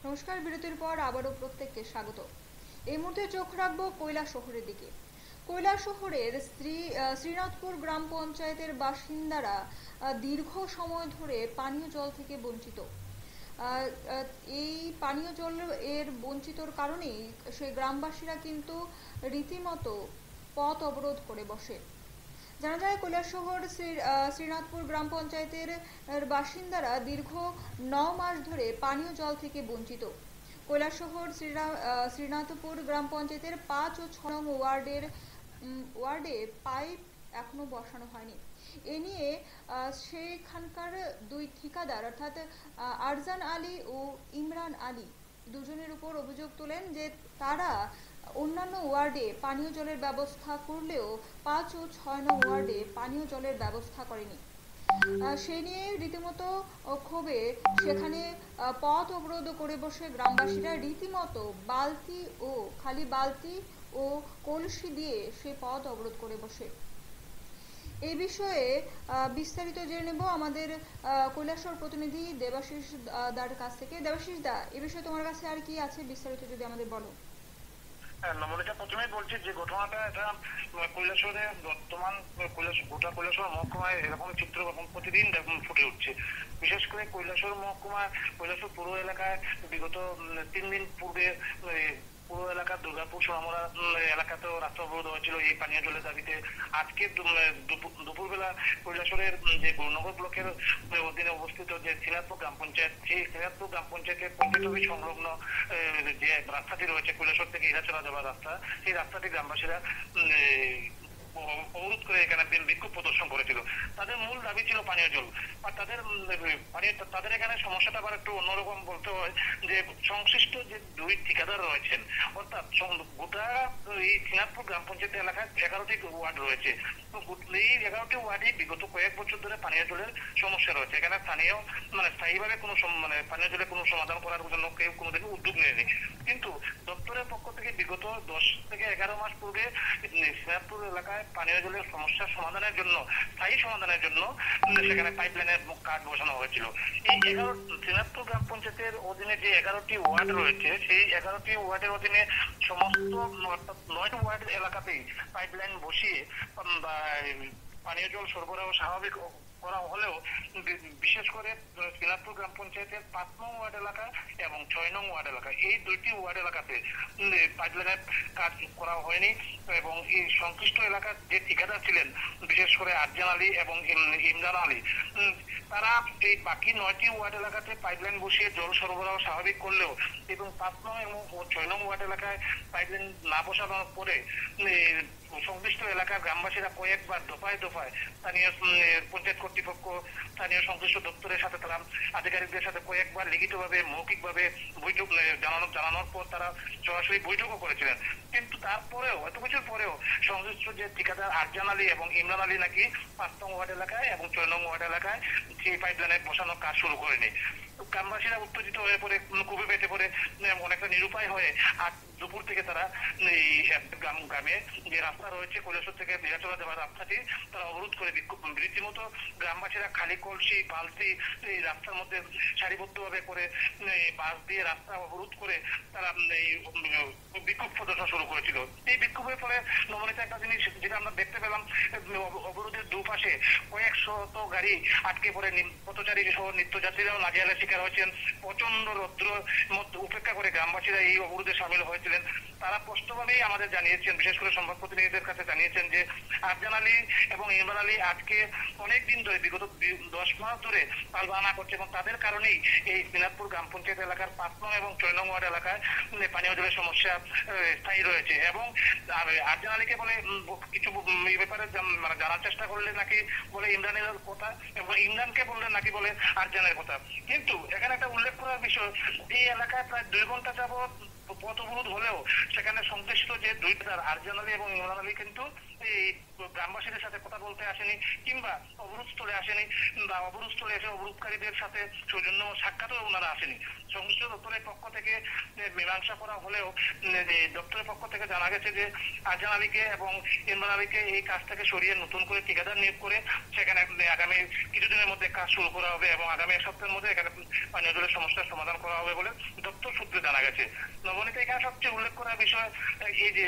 নমস্কার, বিরতির পর আবারও প্রত্যেককে স্বাগত। এই মুহূর্তে চোখ রাখবো কৈলাসহরের দিকে। কৈলাসহরের শ্রীনাথপুর গ্রাম পঞ্চায়েতের বাসিন্দারা দীর্ঘ সময় ধরে পানীয় জল থেকে বঞ্চিত। এই পানীয় জল এর বঞ্চিতর কারণেই সেই গ্রামবাসীরা কিন্তু রীতিমতো পথ অবরোধ করে বসে। জানা যায় কৈলাসহর শ্রীনাথপুর গ্রাম পঞ্চায়েতের বাসিন্দারা দীর্ঘ 9 মাস ধরে পানীয় জল থেকে বঞ্চিত। কৈলাসহর শ্রীনাথপুর গ্রাম পঞ্চায়েতের 5 ও 6 নং ওয়ার্ডে পাইপ এখনো বসানো হয়নি। এ নিয়ে সেখানকার দুই ঠিকাদার অর্থাৎ আরজান আলী ও ইমরান আলী দুজনের উপর অভিযোগ তোলেন যে তারা অন্যান্য ওয়ার্ডে পানীয় জলের ব্যবস্থা করলেও 5 ও 6 নং ওয়ার্ডে পানীয় জলের ব্যবস্থা করেনি। সেই নিয়ে রীতিমতো ক্ষোভে সেখানে পথ অবরোধ করে বসে গ্রামবাসীরা রীতিমতো খালি বালতি ও কলসি দিয়ে সে পথ অবরোধ করে বসে। এই বিষয়ে বিস্তারিত জেনে নেব আমাদের কৈলাসহর প্রতিনিধি দেবাশিস দার কাছ থেকে। দেবাশিস দা, এ বিষয়ে তোমার কাছে আর কি আছে বিস্তারিত যদি আমাদের বলো। নমনীয়তা প্রথমেই বলছি যে ঘটনাটা এটা কৈলাসহরে বর্তমান গোটা কৈলাসহর মহকুমায় এরকম চিত্র প্রতিদিন ফুটে উঠছে। বিশেষ করে কৈলাসহর মহকুমা কৈলাসহর পুরো এলাকায় বিগত 3 দিন পূর্বে পুরো এলাকার দুর্গাপুর সোনামুড়া এলাকাতেও রাস্তা অবরোধ হয়েছিল এই পানীয় জলের দাবিতে। আজকে দুপুরবেলা কৈলাসহরের যে গৌরনগর ব্লকের অধীনে অবস্থিত যে শ্রীনাথপুর গ্রাম পঞ্চায়েত, সেই শ্রীনাথপুর গ্রাম পঞ্চায়েতের পঞ্চায়েত অফিস সংলগ্ন যে রাস্তাটি রয়েছে কৈলাসহর থেকে ইরাচলা যাওয়ার রাস্তা, সেই রাস্তাটি গ্রামবাসীরা অবরোধ করে এখানে বিক্ষোভ প্রদর্শন করেছিল। তাদের মূল দাবি ছিল পানীয় জল। আর তাদের এখানে সমস্যাটা আবার একটু অন্যরকম বলতে হয় যে সংশ্লিষ্ট যে দুই ঠিকাদার রয়েছেন, অর্থাৎ গোটা এই শ্রীনাথপুর গ্রাম পঞ্চায়েত এলাকায় 11টি ওয়ার্ড রয়েছে। এই 11টি ওয়ার্ডে বিগত কয়েক বছর ধরে পানীয় জলের সমস্যা রয়েছে। এখানে স্থায়ীভাবে কোনো পানীয় জলের কোনো সমাধান করার জন্য কেউ কোনোদিন উদ্যোগ নেয়নি। কিন্তু দপ্তরের পক্ষ থেকে বিগত 10 থেকে 11 মাস পূর্বে শ্রীনাথপুর এলাকায় পানীয় জলের সমস্যার সমাধানের জন্য, স্থায়ী সমাধানের জন্য সেখানে পাইপলাইনের কাঠ বসানো হয়েছিল। এই শ্রীনাথপুর গ্রাম পঞ্চায়েতের অধীনে যে 11টি ওয়ার্ড রয়েছে, সেই 11টি ওয়ার্ডের অধীনে সমস্ত 9টি ওয়ার্ড এলাকাতেই পাইপলাইন বসিয়ে পানীয় জল সরবরাহ স্বাভাবিক করা হলেও বিশেষ করে শ্রীনাথপুর গ্রাম পঞ্চায়েতের 5 নং ওয়ার্ড এলাকা এবং 6 নং ওয়ার্ড এলাকা, এই দুইটি ওয়ার্ড এলাকাতে পাইপলাইনের কাজ করা হয়নি। এবং এই সংশ্লিষ্ট এলাকার যে ঠিকাদার ছিলেন, বিশেষ করে আরজান আলী এবং ইমরান আলী, তারা এই বাকি 9টি ওয়ার্ড এলাকাতে পাইপলাইন বসিয়ে জল সরবরাহ স্বাভাবিক করলেও এবং 5 নং এবং 6 নং ওয়ার্ড এলাকায় পাইপলাইন না বসানোর পরে সংশ্লিষ্ট এলাকার গ্রামবাসীরা কয়েকবার দফায় স্থানীয় পঞ্চায়েত কর্তৃপক্ষ, স্থানীয় সংশ্লিষ্ট দপ্তরের সাথে তারা আধিকারিকদের সাথে কয়েকবার লিখিতভাবে মৌখিকভাবে বৈঠক জানানোর পর তারা সরাসরি বৈঠকও করেছিলেন। কিন্তু তারপরেও এত কিছুর পরেও সংশ্লিষ্ট যে ঠিকাদার আরজান আলী এবং ইমরান আলী নাকি 5 নং ওয়ার্ড এলাকায় এবং 6 নং ওয়ার্ড এলাকায় সেই পাইপলাইনের বসানোর কাজ শুরু করেনি। গ্রামবাসীরা উত্তেজিত হয়ে পড়ে, ক্ষোভে পেটে পড়ে অনেকটা নিরুপায় হয়ে আজ দুপুর থেকে তারা এই গ্রামে যে রাস্তা রয়েছে কৈলাসহর থেকে বিরাচলা যাওয়ার রাস্তাটি তারা অবরোধ করে রীতিমতো গ্রামবাসীরা খালি কলসি বালতি এই রাস্তার মধ্যে সারিবদ্ধভাবে করে বাস দিয়ে রাস্তা অবরোধ করে তারা এই বিক্ষোভ প্রদর্শন শুরু করেছিল। এই বিক্ষোভের ফলে নমনীয়তা একটা জিনিস যেটা আমরা দেখতে পেলাম, অবরোধের দুপাশে কয়েক শত গাড়ি আটকে পড়ে পথচারী সহ নিত্যযাত্রীরাও নাজেহালের শিকার হয়েছেন। প্রচন্ড রৌদ্র মধ্যে উপেক্ষা করে গ্রামবাসীরা এই অবরোধে সামিল হয়েছিলেন। তারা স্পষ্টভাবেই আমাদের জানিয়েছেন, বিশেষ করে সংবাদ প্রতিনিধিদের কাছে জানিয়েছেন যে আরজান আলী এবং ইমরান আলী আজকে অনেকদিন ধরে বিগত 10 মাস ধরে পালবাহানা করছে এবং তাদের কারণেই এই শ্রীনাথপুর গ্রাম পঞ্চায়েত এলাকার 5 নং এবং 6 নং ওয়ার্ড এলাকায় পানীয় জলের সমস্যা স্থায়ী রয়েছে। এবং আরজান আলীকে বলে কিছু এই ব্যাপারে জানার চেষ্টা করলে নাকি বলে ইমরানের কথা এবং ইমরানকে বললেন নাকি বলে আরজানের কথা। কিন্তু এখানে একটা উল্লেখ করার বিষয়, এই এলাকায় প্রায় 2 ঘন্টা যাবত পথ অবরোধ হলেও সেখানে সংশ্লিষ্ট যে দুই আরজান আলী এবং ইমরান আলী কিন্তু এই গ্রামবাসীদের সাথে কথা বলতে আসেনি কিংবা অবরোধস্থলে আসেনি বা অবরোধস্থলে এসে অবরোধকারীদের সাথে সৌজন্য সাক্ষাৎও ওনারা আসেনি। সংশ্লিষ্ট দপ্তরের পক্ষ থেকে মীমাংসা করা হলেও দপ্তরের পক্ষ থেকে জানা গেছে যে আরজান আলীকে এবং ইমরান আলীকে এই কাজ থেকে সরিয়ে নতুন করে ঠিকাদার নিয়োগ করে সেখানে আগামী কিছুদিনের মধ্যে কাজ শুরু করা হবে এবং আগামী এক সপ্তাহের মধ্যে এখানে পানীয় জলের সমস্যার সমাধান করা হবে বলে দপ্তর সূত্রে জানা গেছে। নবনীতা এখানে সবচেয়ে উল্লেখ করার বিষয় এই যে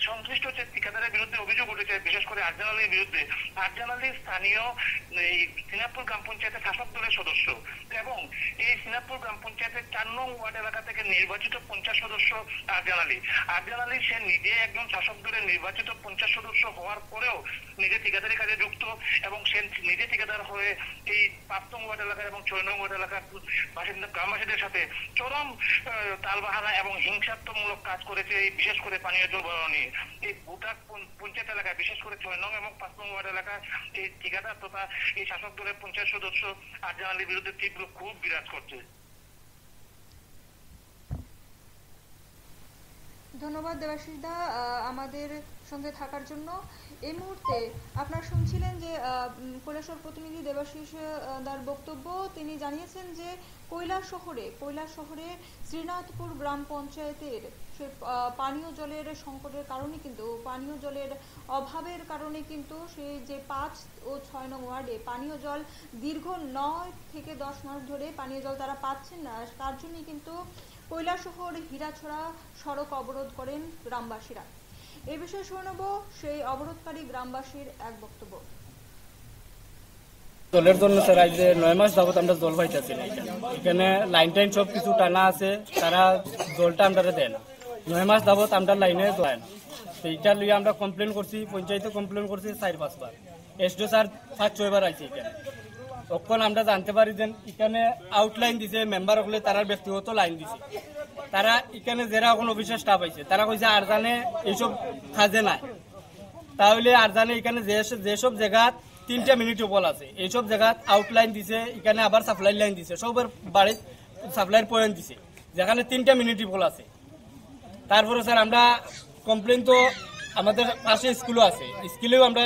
সংশ্লিষ্ট যে ঠিকাদারের বিরুদ্ধে অভিযোগ উঠেছে, বিশেষ করে আরজান আলীর বিরুদ্ধে। আরজান আলী স্থানীয় এই সিনাপুর গ্রাম পঞ্চায়েতের শাসক দলের সদস্য এবং এই সিনাপুর গ্রাম পঞ্চায়েতের 4 নং ওয়ার্ড এলাকা থেকে নির্বাচিত 50 সদস্য আরজান আলী। আরজান আলী সে নিজে একজন শাসক দলের নির্বাচিত 50 সদস্য হওয়ার পরেও নিজে ঠিকাদারি কাজে যুক্ত এবং সে নিজে ঠিকাদার হয়ে এই 5 নং ওয়ার্ড এলাকা এবং 6 নং ওয়ার্ড এলাকার বাসিন্দা গ্রামবাসীদের সাথে চরম তালবাহানা এবং হিংসাত্মকমূলক কাজ করেছে, এই বিশেষ করে পানীয় জল নিয়ে। এই গোটা পঞ্চায়েত এলাকায় বিশেষ করে 6 নং এবং 5 নং ওয়ার্ড এলাকায় এই ঠিকাদার তথা এই শাসক দলের 50 সদস্য আরজান আলীর বিরুদ্ধে তীব্র ক্ষোভ বিরাজ করছে। ধন্যবাদ দেবাশিস দা আমাদের সঙ্গে থাকার জন্য। এই মুহূর্তে আপনারা শুনছিলেন যে কৈলাসহর প্রতিনিধি দেবাশিস দার বক্তব্য। তিনি জানিয়েছেন যে কৈলাসহরে শ্রীনাথপুর গ্রাম পঞ্চায়েতের পানীয় জলের সংকটের কারণে কিন্তু পানীয় জলের অভাবের কারণে কিন্তু সেই যে 5 ও 6 নং ওয়ার্ডে পানীয় জল দীর্ঘ 9 থেকে 10 মাস ধরে পানীয় জল তারা পাচ্ছেন না। তার জন্যই কিন্তু কৈলাসহর হীরাছড়া সড়ক অবরোধ করেন গ্রামবাসীরা। এই বিষয়ে শুনে নেব সেই অবরোধকারী গ্রামবাসীর এক বক্তব্য। জলের জন্য স্যার আজ 9 মাস যাবত আমরা জল পাইতেছি না। এখানে লাইন টাইন সব কিছু টানা আছে, তারা জলটা আমরা দেয় না। 9 মাস যাবত আমরা লাইনে যায় না। সেইটা লিয়ে আমরা কমপ্লেন করছি, পঞ্চায়েতে কমপ্লেন করছি 4-5 বার। এসডিও স্যার 5-6 বার আইছে এখানে। তখন আমরা জানতে পারি যে এখানে আউটলাইন দিছে, মেম্বার হলে তারা ব্যক্তিগত লাইন দিছে। তারা এখানে যারা এখন অফিসের স্টাফ আইছে তারা কইছে আরজানে এইসব কাজে নাই। তাহলে আরজানে এখানে যেসব জায়গা 3টা মিউনিসিপাল আছে এইসব জায়গা আউটলাইন দিছে, এখানে আবার সাপ্লাই লাইন দিছে, সবের বাড়ির সাপ্লাইয়ের পয়েন্ট দিছে যেখানে 3টা মিউনিসিপাল আছে। তারপরে স্যার আমরা কমপ্লেন তো আমাদের পাশে স্কুলও আছে, স্কুলেও আমরা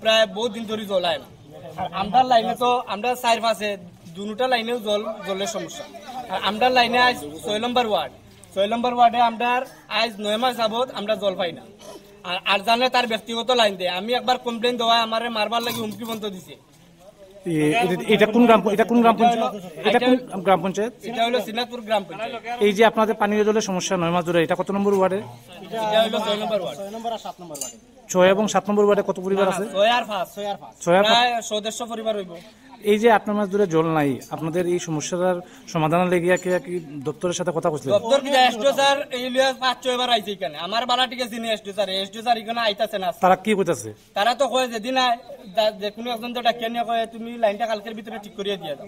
প্রায় বহুত দিন ধরে জল আয় না। আর আমরা লাইনে তো আমরা 4-5 দুটা লাইনেও জলের সমস্যা। আর আমরা লাইনে আজ 6 নম্বর ওয়ার্ডে আমরা আজ 9 মাস যাবত আমরা জল পাই না। আর জানে তার ব্যক্তিগত লাইন দেয়। আমি একবার কমপ্লেন দেওয়া আমার মারবার লাগে হুমকি বন্ধ দিছে। এটা কোন গ্রাম পঞ্চায়েত? এটা হলো শ্রীনাথপুর গ্রাম পঞ্চায়েত। এই যে আপনাদের পানীয় জলের সমস্যা 9 মাস ধরে, এটা কত নম্বর ওয়ার্ডে? এটা হলো 6 নম্বর ওয়ার্ড। 6 এবং 7 নম্বর ওয়ার্ডে কত পরিবার আছে? 6 আর 5 প্রায় 100 পরিবার হইব। এই যে 8 মাস ধরে জল নাই, আপনাদের এই সমস্যার সমাধান লেগে কি দপ্তরের সাথে কথা বলছিলেন? দপ্তর কি এসডিও স্যার এই 5-6 বার আইছে এখানে। আমার বালা ঠিক আছে এসডিও স্যার এখানে আইতাছে না। তারা কি কইতাছে? তারা তো কয় যেদিন যে কোনো একজন তো ডাকিয়ে নিয়ে কয় তুমি লাইনটা কালকের ভিতরে ঠিক করিয়ে দিয়ে দাও।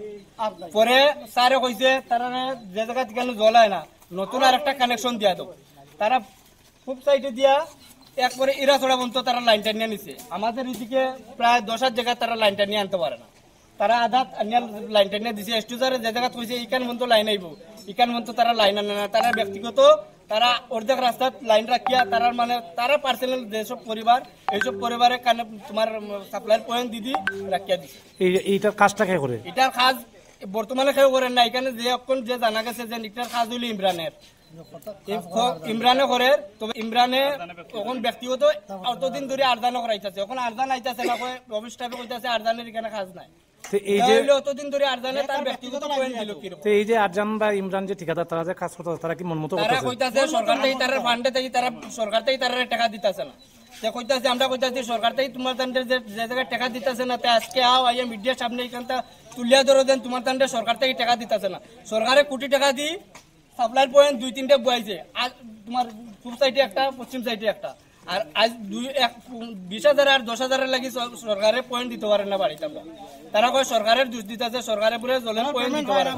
পরে স্যারে কইছে তারা যে জায়গা থেকে জল হয় না নতুন আর একটা কানেকশন দিয়া দাও। তারা খুব সাইডে দিয়া একবারে ইরাছড়া পর্যন্ত তারা লাইনটা নিয়ে নিছে। আমাদের এদিকে প্রায় 10 জায়গায় তারা লাইনটা নিয়ে আনতে পারে না। তারা আধা লাইনটা নিয়ে দিছে। এসটিউজারে যে জায়গা কইছে ইকান মন্ত লাইন আইব, ইকান মন্ত তারা লাইন আনে না। তারা ব্যক্তিগত তারা অর্ধেক রাস্তাত লাইন রাখিয়া তারা মানে তারা পার্সোনাল যেসব পরিবার এইসব পরিবারের কানে তোমার সাপ্লাইয়ের পয়েন্ট দিদি রাখিয়া দিছে। এইটার কাজটা কে করে? এটার কাজ বর্তমানে কেউ করেন না। এখানে যে এখন যে জানা গেছে যে এটার কাজ হইল ইমরানে করে। তবে ইমরানে তখন ব্যক্তিগত অতদিন ধরে আরজানো করাইতেছে। এখন আরজান আইতাছে না, অফিস স্টাফে কইতাছে আরজানের এখানে কাজ নাই। এই যে অতদিন ধরে আরজানে তার ব্যক্তিগত পয়েন্ট দিল কি? এই যে আরজান বা ইমরান যে ঠিকাদার তারা যে কাজ করতেছে তারা কি মনমতো তারা কইতাছে সরকার থেকে তার ফান্ডে থেকে তারা সরকার থেকে তারা টাকা দিতেছে না। সে কইতাছে আমরা কইতাছি সরকার থেকে তোমার তান্ডের যে জায়গায় টাকা দিতেছে না, আজকে আও আইয়া মিডিয়ার সামনে এখানটা তুলিয়া ধরো দেন তোমার তান্ডে সরকার থেকে টাকা দিতেছে না। সরকারে কোটি টাকা দি সাপ্লাই পয়েন্ট 2-3টা বয়াইছে। আর তোমার পূর্ব সাইডে একটা, পশ্চিম সাইডে একটা। আর আজ 20,000 আর 10,000 লাগি সরকারে পয়েন্ট দিতে পারে না বাড়িতে। আমরা তারা কয় সরকারের দোষ দিতেছে, সরকারে বলে জলের পয়েন্ট দিতে পারে।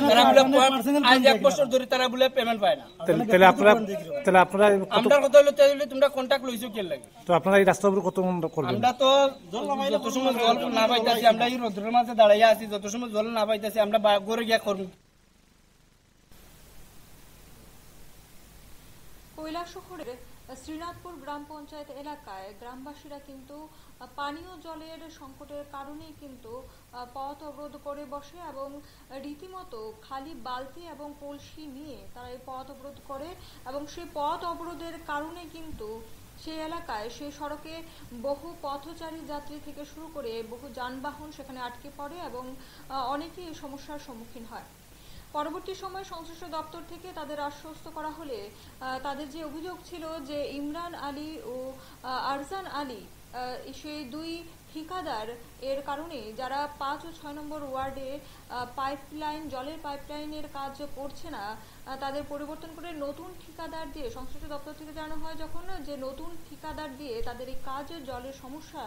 তারা বলে আজ 1 বছর ধরে তারা বলে পেমেন্ট পায় না। তাহলে আপনারা আমরা কথা হলো তাহলে তোমরা কন্টাক্ট লইছো কি লাগে? তো আপনারা এই রাস্তার উপর কত করবেন? আমরা তো যত সময় জল না পাইতাছি আমরা এই রোদ্রের মাঝে দাঁড়াইয়া আছি, যত সময় জল না পাইতাছি আমরা ঘরে গিয়া করব। কৈলাসহরের শ্রীনাথপুর গ্রাম পঞ্চায়েত এলাকায় গ্রামবাসীরা কিন্তু পানীয় জলের সংকটের কারণেই কিন্তু পথ অবরোধ করে বসে এবং রীতিমতো খালি বালতি এবং কলসি নিয়ে তারা এই পথ অবরোধ করে এবং সেই পথ অবরোধের কারণে কিন্তু সেই এলাকায় সেই সড়কে বহু পথচারী যাত্রী থেকে শুরু করে বহু যানবাহন সেখানে আটকে পড়ে এবং অনেকেই এই সমস্যার সম্মুখীন হয়। পরবর্তী সময়ে সংশ্লিষ্ট দপ্তর থেকে তাদের আশ্বস্ত করা হলে তাদের যে অভিযোগ ছিল যে ইমরান আলী ও আরজান আলী সেই দুই ঠিকাদার এর কারণে যারা 5 ও 6 নম্বর ওয়ার্ডে জলের পাইপলাইনের কাজ করছে না তাদের পরিবর্তন করে নতুন ঠিকাদার দিয়ে সংশ্লিষ্ট দপ্তর থেকে জানানো হয় যখন যে নতুন ঠিকাদার দিয়ে তাদের এই কাজ জলের সমস্যা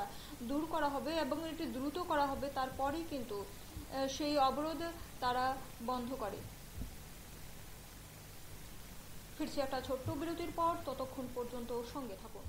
দূর করা হবে এবং এটি দ্রুত করা হবে, তারপরেই কিন্তু সেই অবরোধ তারা বন্ধ করে। ফিরছি একটা ছোট্ট বিরতির পর, ততক্ষণ পর্যন্ত সঙ্গে থাকুন।